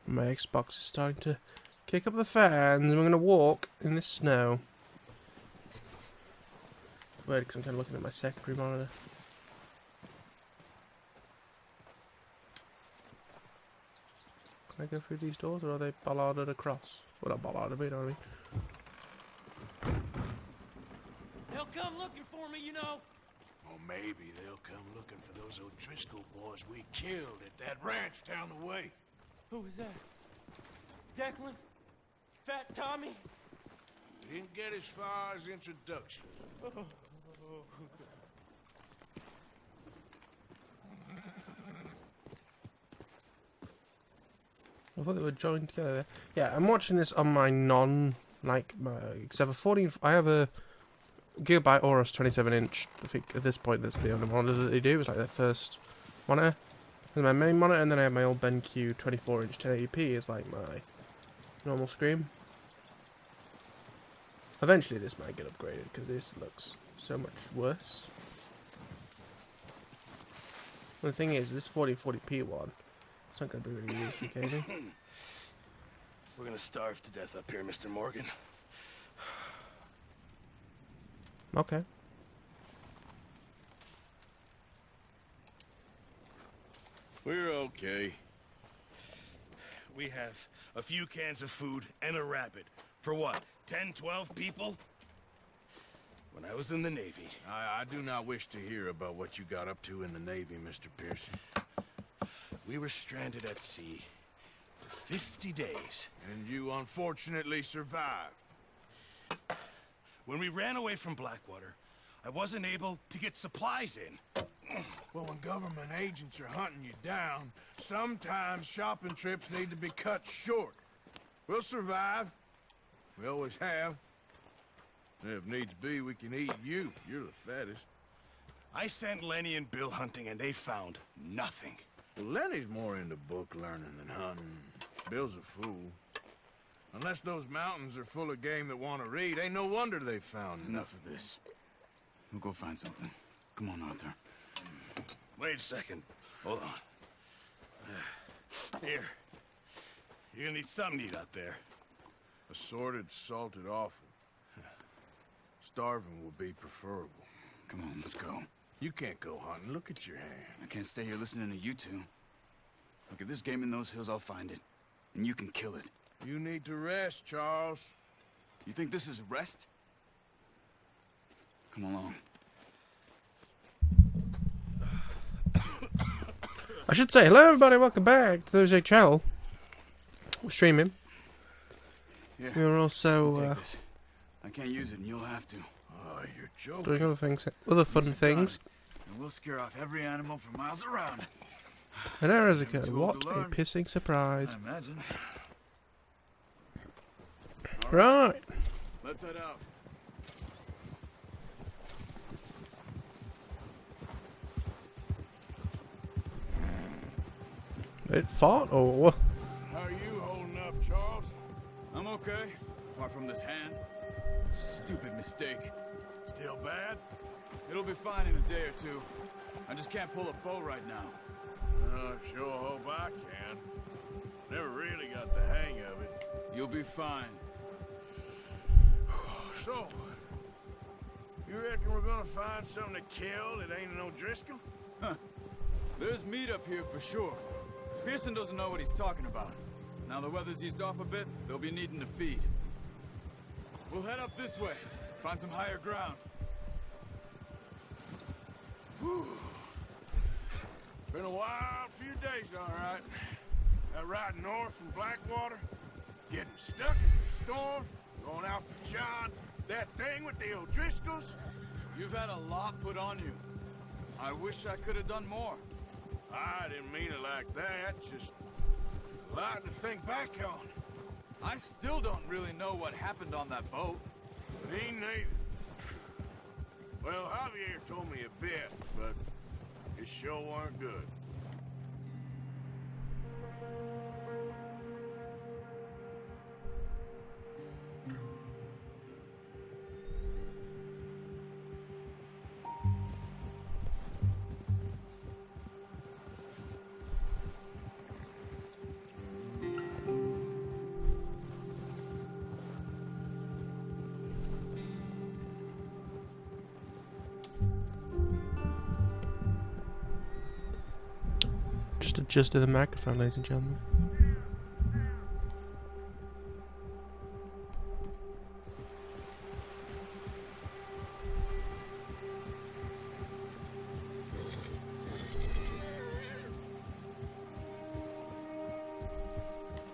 My Xbox is starting to kick up the fans, and we're going to walk in the snow. Weird, because I'm kind of looking at my secondary monitor. Can I go through these doors, or are they bollarded across? Well, not bollarded, but you know what I mean. They'll come looking for me, you know. Or maybe they'll come looking for those O'Driscoll boys we killed at that ranch down the way. Who was that? Declan? Fat Tommy? We didn't get as far as introduction. I thought they were joined together there. Yeah, I'm watching this on my because I have a 14. I have a Gigabyte Aorus 27-inch. I think at this point that's the only monitor that they do. It's like their first monitor. There's my main monitor, and then I have my old BenQ 24-inch 1080p is like my normal screen. Eventually this might get upgraded because this looks so much worse. Well, the thing is, this 4040p one, it's not going to be really used for gaming. We're gonna starve to death up here, Mr. Morgan. Okay. We're okay. We have a few cans of food and a rabbit. For what, 10, 12 people? When I was in the Navy... I do not wish to hear about what you got up to in the Navy, Mr. Pearson. We were stranded at sea for 50 days. And you unfortunately survived. When we ran away from Blackwater, I wasn't able to get supplies in. Well, when government agents are hunting you down, sometimes shopping trips need to be cut short. We'll survive. We always have. If needs be, we can eat you. You're the fattest. I sent Lenny and Bill hunting, and they found nothing. Well, Lenny's more into book learning than hunting. Bill's a fool. Unless those mountains are full of game that want to read, ain't no wonder they found Enough of this. We'll go find something. Come on, Arthur. Wait a second. Hold on. Here. You're gonna need something to eat out there. Assorted, salted offal. Starving would be preferable. Come on, let's go. You can't go hunting. Look at your hand. I can't stay here listening to you two. Look, if there's game in those hills, I'll find it. And you can kill it. You need to rest, Charles. You think this is rest? Come along. I should say hello everybody, welcome back to the MiNameIsJake channel. We're streaming. Yeah. We're also Take this. I can't use it and you'll have to. Oh, you're joking. doing other things, other fun things. And we'll scare off every animal for miles around. And there is a Never too what old to a learn. pissing surprise. I imagine. Right. Let's head out. It fought or How are you holding up, Charles? I'm okay. Apart from this hand. Stupid mistake. Still bad? It'll be fine in a day or two. I just can't pull a bow right now. I sure hope I can. Never really got the hang of it. You'll be fine. So, you reckon we're gonna find something to kill that ain't an O'Driscoll? There's meat up here for sure. Pearson doesn't know what he's talking about. Now the weather's eased off a bit, they'll be needing to feed. We'll head up this way, find some higher ground. Whew. Been a wild few days, all right. That ride north from Blackwater, getting stuck in the storm, going out for John, that thing with the O'Driscolls. You've had a lot put on you. I wish I could have done more. I didn't mean it like that, just a lot to think back on. I still don't really know what happened on that boat. Me neither. Well, Javier told me a bit, but it sure weren't good. just adjusted the microphone, ladies and gentlemen.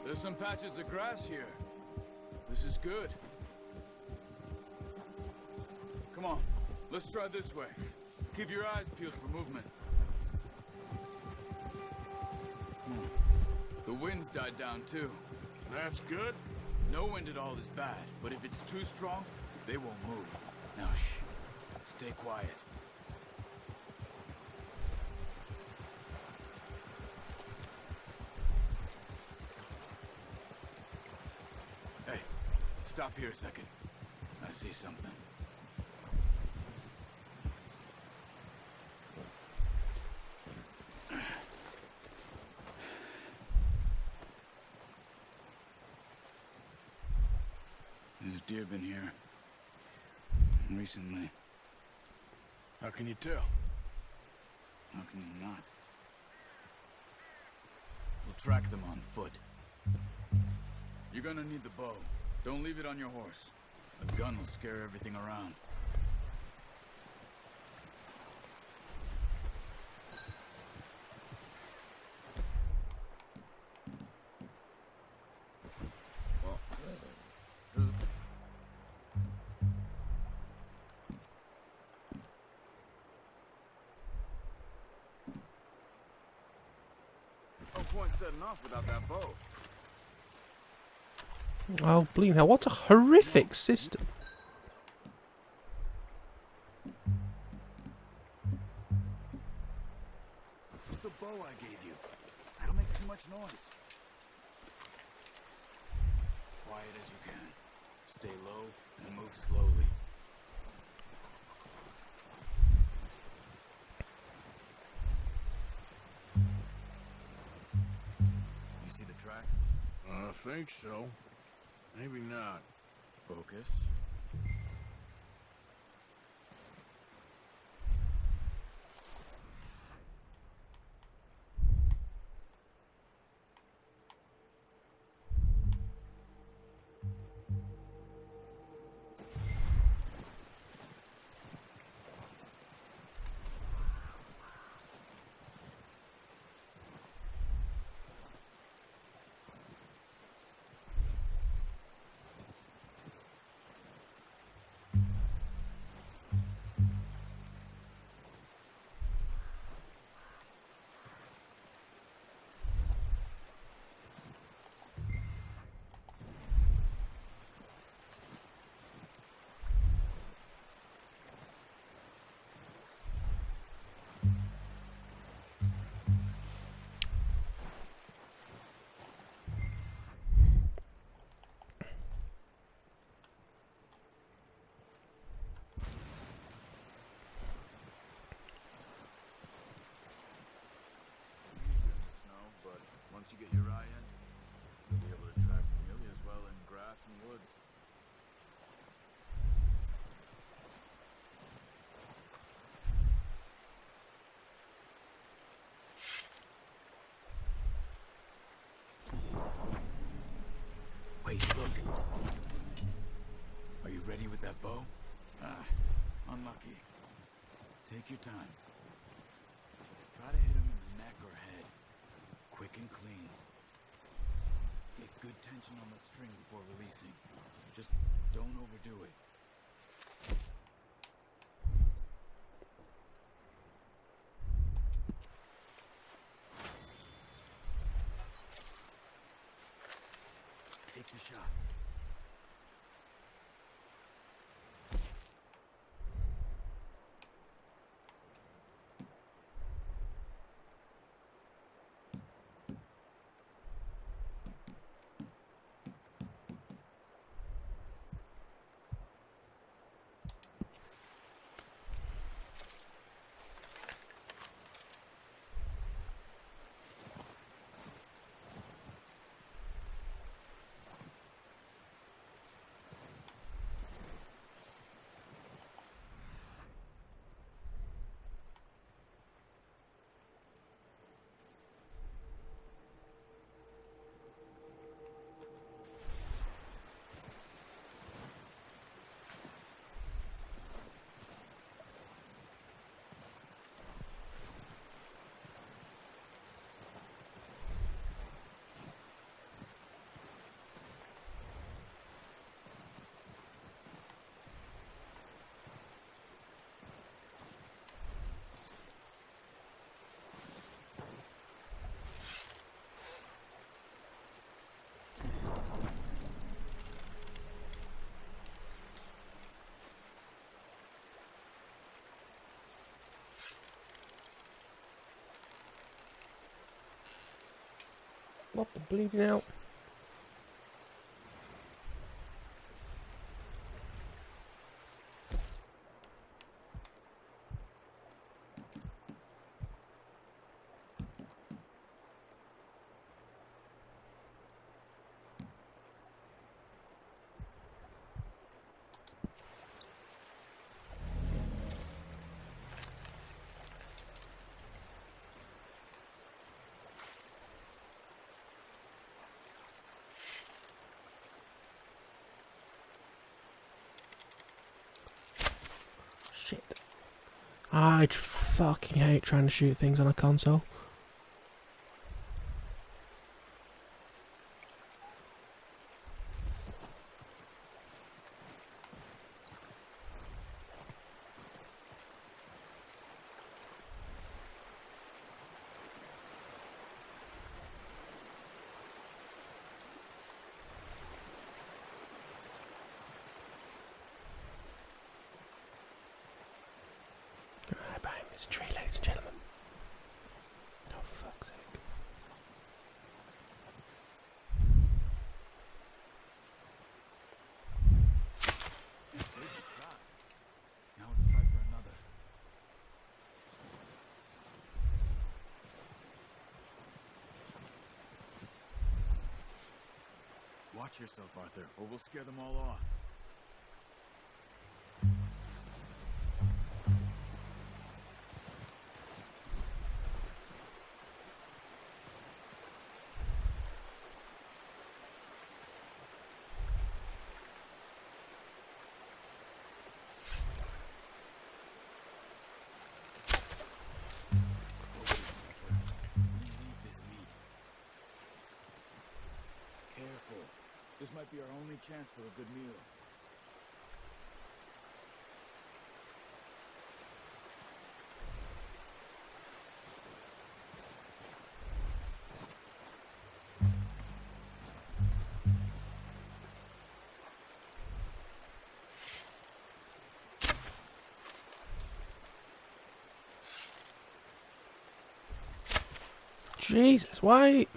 There's some patches of grass here. This is good. Come on, let's try this way. Keep your eyes peeled for movement. The wind's died down too. That's good. No wind at all is bad, but if it's too strong, they won't move. Now shh, stay quiet. Hey, stop here a second. I see something. There's deer been here recently. How can you tell? How can you not? We'll track them on foot. You're gonna need the bow. Don't leave it on your horse. A gun will scare everything around. No point setting off without that bow. Oh, bleeding hell, what a horrific system. Use the bow I gave you. That'll make too much noise. Quiet as you can. Stay low and move slowly. You see the tracks? I think so. Maybe not. Focus. Once you get your eye in, you'll be able to track nearly as well in grass and woods. Wait, look. Are you ready with that bow? Ah, unlucky. Take your time. Try to hit him in the neck or head. Quick and clean. Get good tension on the string before releasing. Just don't overdo it. Take the shot. What the bleeding hell? Shit. I fucking hate trying to shoot things on a console. Alright, bang this tree, ladies and gentlemen. Oh, for fuck's sake. Take a shot. Now let's try for another. Watch yourself, Arthur, or we'll scare them all off. Careful. This might be our only chance for a good meal. Jesus, why?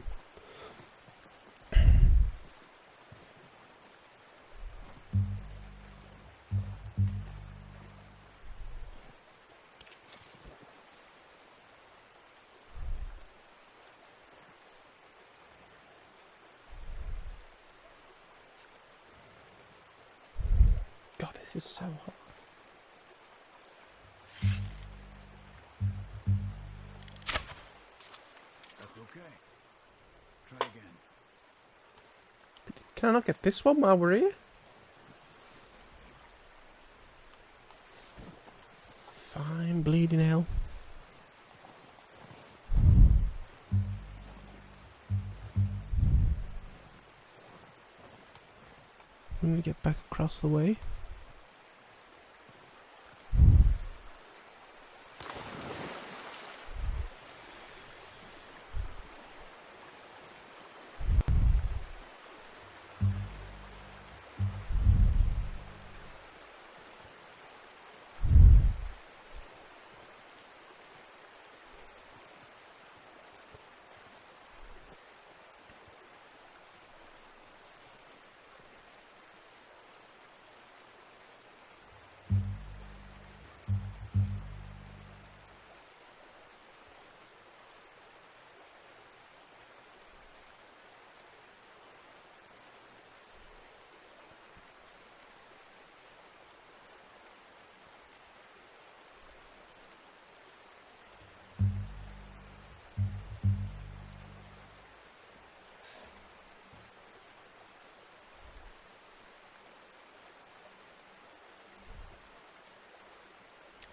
God, this is so hot. That's okay. Try again. Can I not get this one while we're here? Fine, bleeding hell. We need to get back across the way.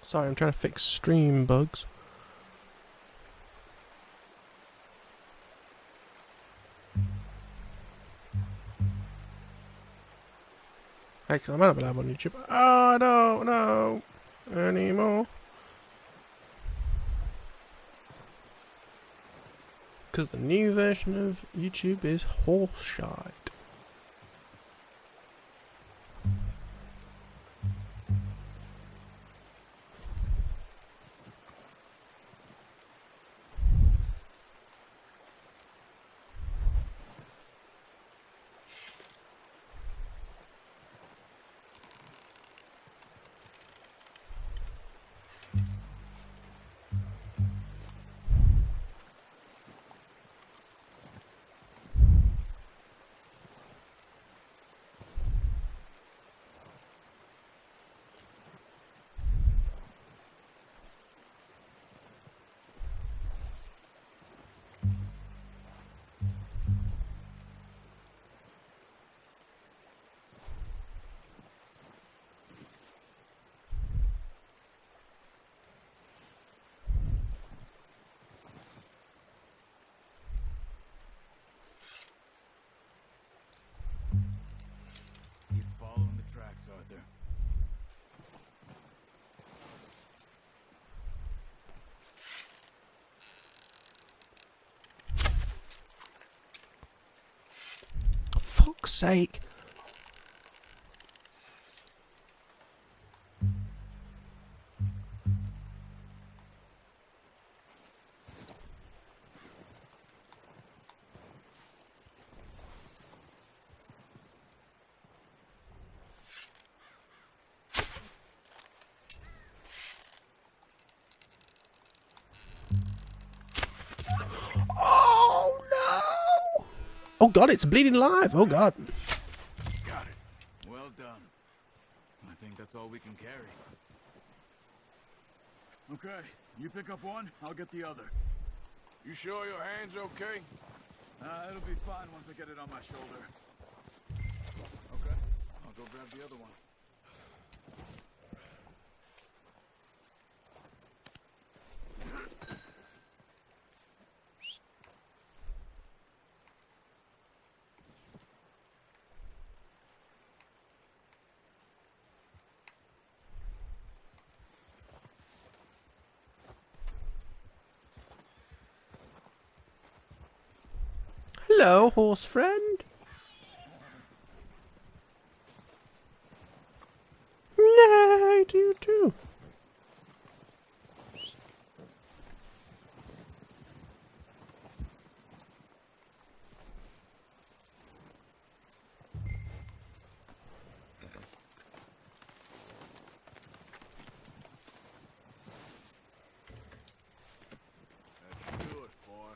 Sorry, I'm trying to fix stream bugs. Actually, I might not be live on YouTube. I don't know anymore. Because the new version of YouTube is horse shite. fuck's sake. Oh no! Oh god, it's bleeding live. Oh god. Got it. Well done. I think that's all we can carry. Okay, you pick up one, I'll get the other. You sure your hand's okay? It'll be fine once I get it on my shoulder. Okay, I'll go grab the other one. Hello, horse friend. No, you too. That's yours, boy.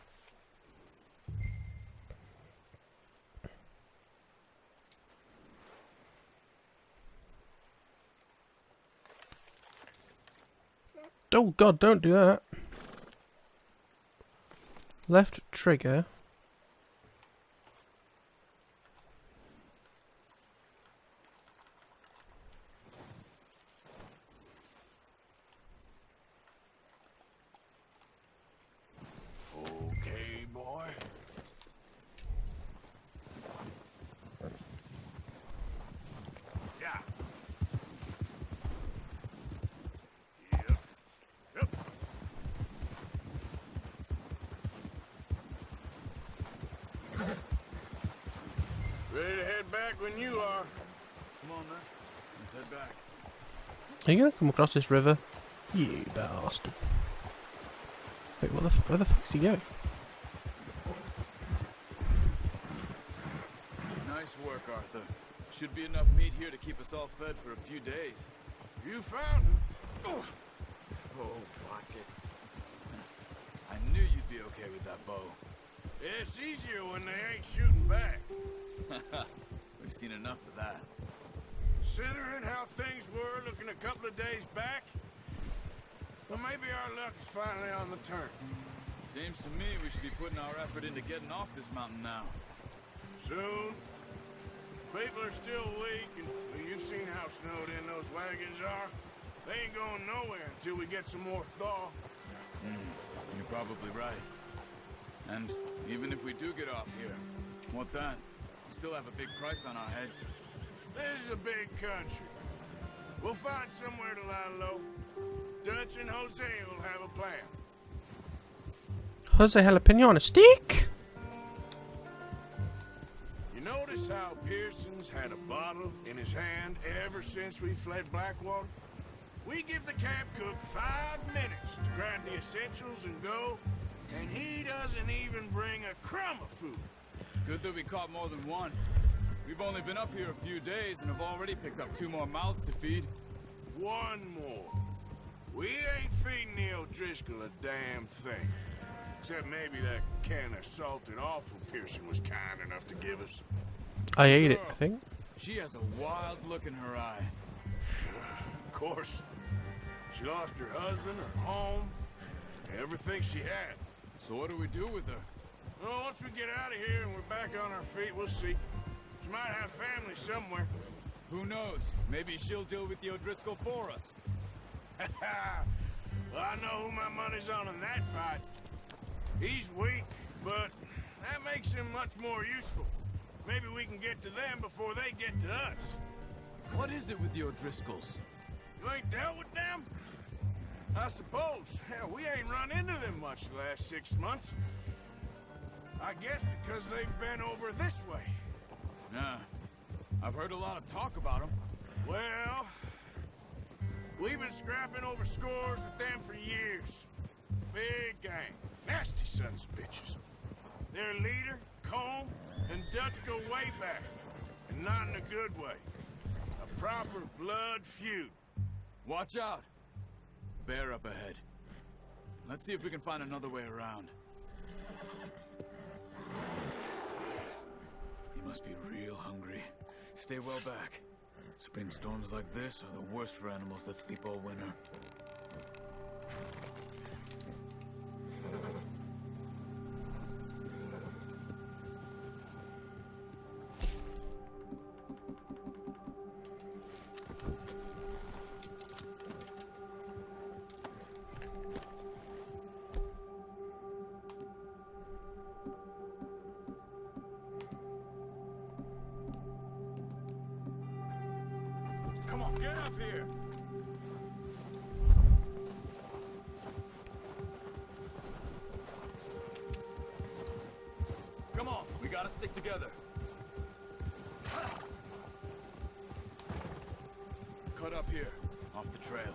Oh god, don't do that. Left trigger. Okay, boy. Yeah. Yep. Yep. Ready to head back when you are. Come on, man. Let's head back. Are you gonna come across this river? You bastard. Wait, what the where the fuck's he going? Nice work, Arthur. Should be enough meat here to keep us all fed for a few days. You found him. Oh, watch it. I knew you'd be okay with that bow. It's easier when they ain't shooting back. We've seen enough of that. Considering how things were looking a couple of days back, well, maybe our luck is finally on the turn. Seems to me we should be putting our effort into getting off this mountain now. Soon. People are still weak, and well, you've seen how snowed in those wagons are. They ain't going nowhere until we get some more thaw. You're probably right. And even if we do get off here, what then? We still have a big price on our heads. This is a big country. We'll find somewhere to lie low. Dutch and Jose will have a plan. Jose Jalapeno on a stick? You notice how Pearson's had a bottle in his hand ever since we fled Blackwater? We give the camp cook 5 minutes to grab the essentials and go, and he doesn't even bring a crumb of food. Good that we caught more than one. We've only been up here a few days and have already picked up 2 more mouths to feed. One more. We ain't feeding the O'Driscoll a damn thing. Except maybe that can of salted offal Pearson was kind enough to give us. I ate it, I think. She has a wild look in her eye. Of course. She lost her husband, her home, everything she had. So what do we do with her? Well, once we get out of here and we're back on our feet, we'll see. She might have family somewhere. Who knows? Maybe she'll deal with the O'Driscoll for us. Well, I know who my money's on in that fight. He's weak, but that makes him much more useful. Maybe we can get to them before they get to us. What is it with the O'Driscolls? You ain't dealt with them? I suppose. Hell, we ain't run into them much the last 6 months. I guess because they've been over this way. Yeah. I've heard a lot of talk about them. Well, we've been scrapping over scores with them for years. Big gang. Nasty sons of bitches. Their leader, Combe, and Dutch go way back. And not in a good way. A proper blood feud. Watch out. Bear up ahead. Let's see if we can find another way around. He must be real hungry. Stay well back. Spring storms like this are the worst for animals that sleep all winter. Come on, get up here! Come on, we gotta stick together. Cut up here, off the trail.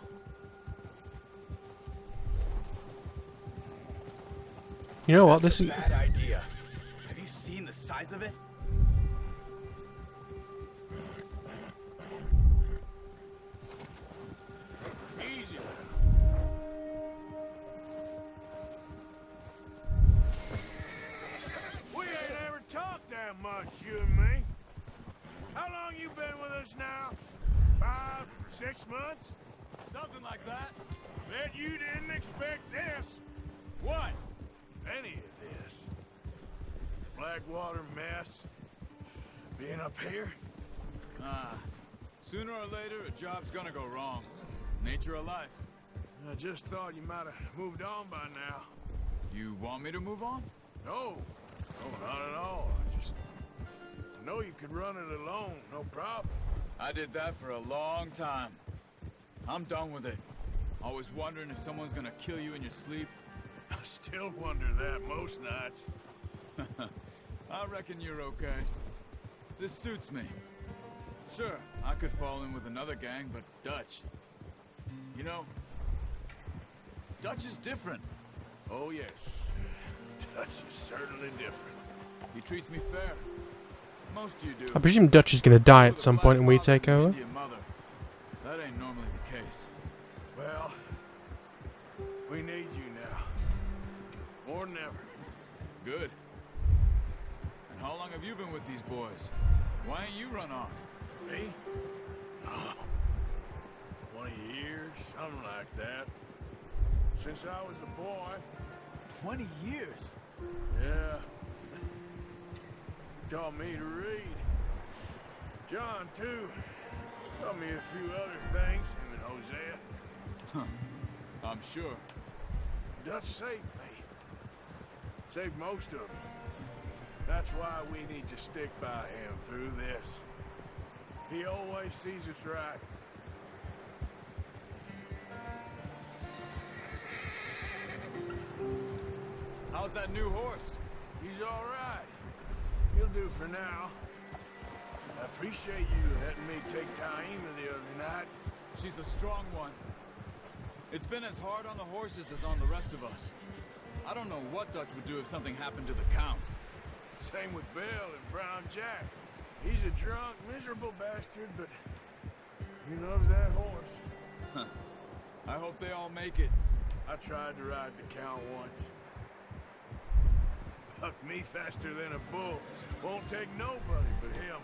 You know what? This is Bad idea. Have you seen the size of it? Easy. We ain't ever talked that much, you and me. How long you been with us now? 5, 6 months? Something like that. Bet you didn't expect this. What? Any of this. Blackwater mess. Being up here? Sooner or later, a job's gonna go wrong. Nature of life. I just thought you might have moved on by now. You want me to move on? No. No, not at all. I know you could run it alone, no problem. I did that for a long time. I'm done with it. Always wondering if someone's gonna kill you in your sleep. I still wonder that most nights. I reckon you're okay. This suits me. Sure, I could fall in with another gang, but Dutch... You know, Dutch is different. Oh, yes. Dutch is certainly different. He treats me fair. Most of you do. I presume Dutch is going to die at some point when we take over. Your mother. That ain't normally the case. Well, we need you now. More than ever. Good. And how long have you been with these boys? Why ain't you run off? Me? Oh, 20 years, something like that. Since I was a boy. 20 years? Yeah. Taught me to read. John, too. Taught me a few other things, him and Hosea. I'm sure. Dutch saved me. Saved most of us. That's why we need to stick by him through this. He always sees us right. How's that new horse? He's all right. He'll do for now. I appreciate you letting me take Taima the other night. She's a strong one. It's been as hard on the horses as on the rest of us. I don't know what Dutch would do if something happened to the Count. Same with Bill and Brown Jack. He's a drunk, miserable bastard, but he loves that horse. Huh. I hope they all make it. I tried to ride the Count once. Bucked me faster than a bull. Won't take nobody but him.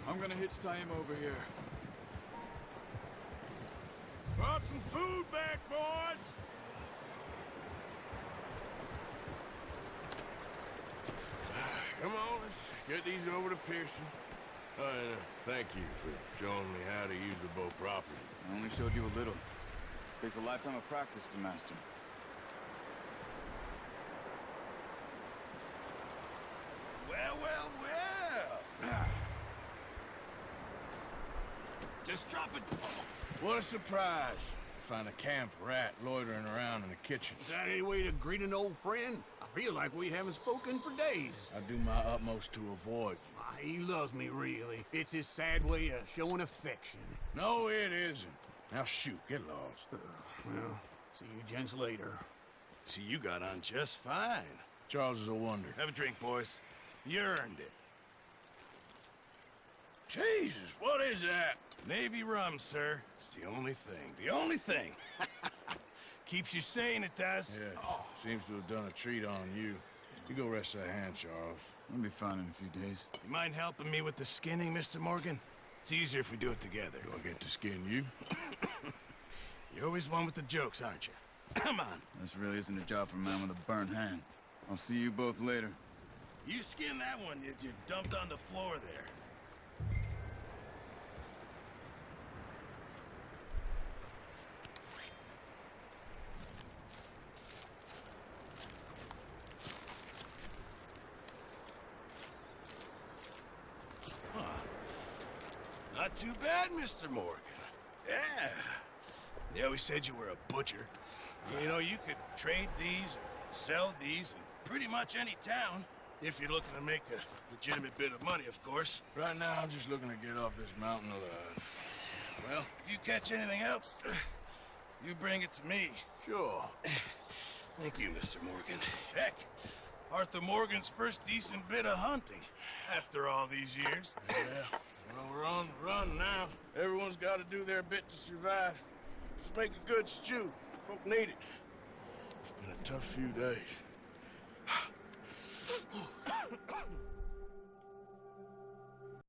I'm gonna hitch Taima over here. Brought some food back, boys! Come on, let's get these over to Pearson. Thank you for showing me how to use the bow properly. I only showed you a little. Takes a lifetime of practice to master. Well. Just drop it. What a surprise. Find a camp rat loitering around in the kitchen. Is that any way to greet an old friend? I feel like we haven't spoken for days. I do my utmost to avoid you. He loves me, really. It's his sad way of showing affection. No, it isn't. Now shoot, get lost. Well, see you gents later. See, you got on just fine. Charles is a wonder. Have a drink, boys. You earned it. Jesus, what is that? Navy rum, sir. It's the only thing. The only thing. Keeps you sane, it does. Yes. Seems to have done a treat on you. You go rest that hand, Charles. We'll be fine in a few days. You mind helping me with the skinning, Mr. Morgan? It's easier if we do it together. Do I get to skin you? You're always one with the jokes, aren't you? Come on. This really isn't a job for a man with a burnt hand. I'll see you both later. You skin that one you dumped on the floor there. Not too bad, Mr. Morgan. Yeah. They always said you were a butcher. You know, you could trade these or sell these in pretty much any town. If you're looking to make a legitimate bit of money, of course. Right now, I'm just looking to get off this mountain alive. Well, if you catch anything else, you bring it to me. Sure. Thank you, Mr. Morgan. Heck, Arthur Morgan's first decent bit of hunting after all these years. Yeah. Well, we're on the run now. Everyone's got to do their bit to survive. Just make a good stew. Folk need it. It's been a tough few days.